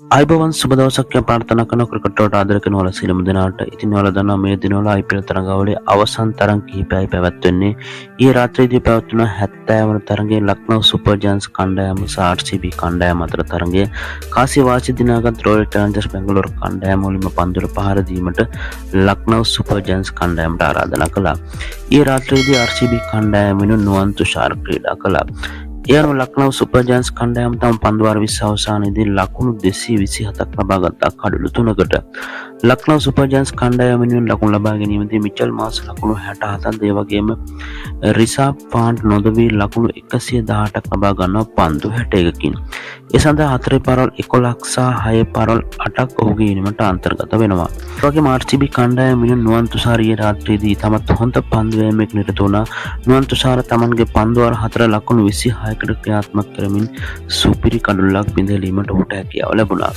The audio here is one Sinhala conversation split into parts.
අයිබෝවන් සුබ දවසක් කියලා ප්‍රාර්ථනා කරන ක්‍රිකට් වලට ආදරය කරන ඔයාලා සියලුම දෙනාට. ඉතින් ඔයාලා දන්නවා මේ දිනවල IPL තරඟාවලියේ අවසන් තරඟ කිහිපයයි පැවැත්වෙන්නේ. ඊයේ රාත්‍රියේදී පැවැත්වුණ 70 වන තරඟයේ ලක්නෝ සුපර් ජයන්ට්ස් කණ්ඩායම සහ RCB කණ්ඩායම අතර තරඟය කාසිය වාසි දිනාගත් රොයල් චැලන්ජර්ස් බැංගලෝර කණ්ඩායම මුලින්ම පන්දුවල පහර දීමට ලක්නෝ සුපර් ජයන්ට්ස් කණ්ඩායමට ආරාධනා කළා. ඊයේ රාත්‍රියේදී RCB කණ්ඩායම වෙනුවෙන් නුවන් තුෂාර ක්‍රීඩා කළා. එයano ලක්නෝ සුපර් ජයන්ට්ස් කණ්ඩායම තම පන්දුවාර 20 අවසානයේදී ලකුණු 227ක් ලබා ගත්තා කඩලු 3කට. ලක්නෝ සුපර් ජයන්ට්ස් කණ්ඩායම වෙනුවෙන් ලකුණු ලබා ගැනීමේදී මිචෙල් මාස් ලකුණු 67ක් ඒ වගේම රිෂාබ් පාන්ට් නොදවී ලකුණු 118ක් ලබා ගන්නවා පන්දු 61කින්. ඒ සඳහා 4 පාරවල් 11ක් සහ 6 පාරවල් 8ක් ඔහුගේ ඉනිමට අන්තර්ගත වෙනවා. ඒ වගේම RCB කණ්ඩායම වෙනුවෙන් නුවන් තුෂාර ඊයේ රාත්‍රියේදී තමත් හොඳ පන්දු වෑමක් නිරත වුණා. නුවන් තුෂාර තමන්ගේ පන්දුවාර 4 ලකුණු 26 ක්‍රියාත්මක කරමින් සුපිරි කඩුල්ලක් බිඳලීමට ඔහුට හැකියාව ලැබුණා.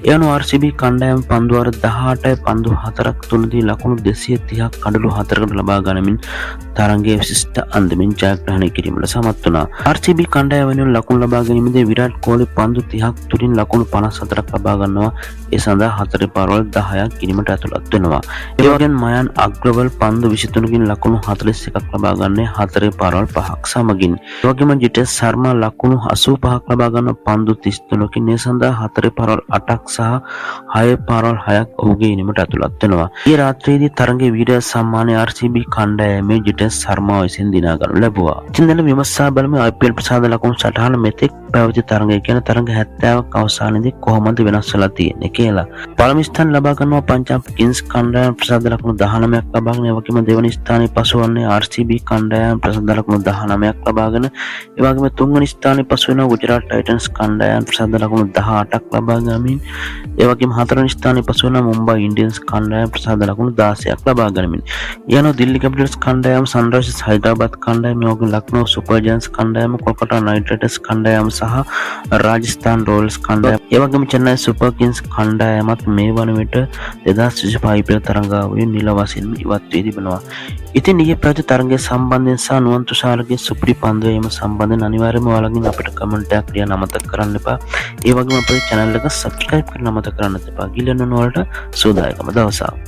එයano RCB කණ්ඩායම පන්දුවාර 18යි පන්දු 4ක් තුනදී ලකුණු 230ක් කඩලු 4කට ලබා ගනිමින් තරගයේ විශිෂ්ට අන්දමින් ජයග්‍රහණය කිරීමට සමත් වුණා. RCB කණ්ඩායම වෙනුවෙන් ලකුණු ලබා ගැනීමේදී විරාට් කොහ්ලි පන්දු 30ක් තුලින් ලකුණු 54ක් ලබා ගන්නවා. ඒ සඳහා 4 පාරවල් 10ක් කිරීමට ඇතුළත් වෙනවා. ඒ වගේම මයන් අග්‍රවල් පන්දු 23කින් ලකුණු 41ක් ලබා ගන්නේ 4 පාරවල් 5ක් සමගින්. ඒ වගේම ජිතේෂ් ශර්මා ලකුණු 85ක් ලබා ගන්න පන්දු 33කින්. ඒ සඳහා 4 පාරවල් 8ක් සහ 6 පාරවල් 6ක් ඔහුගේ ඉනිමට ඇතුළත් වෙනවා. ඊ රාත්‍රියේදී තරගයේ වීරයා සම්මානය RCB කණ්ඩායමේ ජිතේෂ් ශර්මා විසින් දිනා ගනු ලැබුවා. ඉතින් දැන් විමසා බලමු IPL ප්‍රසාද ලකුණු සටහන මෙතෙක් පැවති තරගය කියන තරග 70ක් අවසානයේදී කොහොමද වෙනස් වෙලා තියෙන්නේ කියලා. පළමු ස්ථාන ලබා ගන්නවා පංජාබ් කිංස් කණ්ඩායම ප්‍රසාද ලකුණු 19ක් ලබාගෙන ඒ වගේම දෙවන ස්ථානයේ පසුවන්නේ RCB කණ්ඩායම ප්‍රසාද ලකුණු 19ක් ලබාගෙන ඒ වගේම තුන්වෙනි ස්ථානයේ පසු වෙනවා ගුජරාට් ටයිටන්ස් කණ්ඩායම ප්‍රසාද ලකුණු 18ක් ලබා ගමින් ඒ වගේම හතරවෙනි ස්ථානයේ පසු වෙනවා මුම්බයි ඉන්ඩියන්ස් කණ්ඩායම ප්‍රසාද ලකුණු 16ක් ලබා ගනිමින් යනවා දිල්ලි කැපිටල්ස් කණ්ඩායම සන්රයිසර්ස් හයිදරාබාද් කණ්ඩායම ඒ වගේම ලක්නෝ සුපර් ජයන්ට්ස් කණ්ඩායම කොල්කතා නයිට් රයිඩර්ස් කණ්ඩායම සහ රාජස්ථාන් රොයල්ස් කණ්ඩායම ඒ වගේම චෙන්නයි සුපර් කිංස් කණ්ඩායමත් මේ වන විට 2025 IPL තරඟාවලිය නිල වශයෙන්ම ඉවත් වී තිබෙනවා. ඉතින් ඊයේ පැවති තරගය සම්බන්ධයෙන් සහ නුවන් තුෂාරගේ සුපිරි පන්දු වීම සම්බන්ධයෙන් අනිවාර්යයෙන්ම ඔයාලගෙන් අපිට කමෙන්ට් එකක් ලියන්න අමතක කරන්න එපා. ඒ වගේම අපේ channel එක subscribe කරන්න අමතක කරන්න එපා. ගිලන වලට සුවදායකම දවසක්.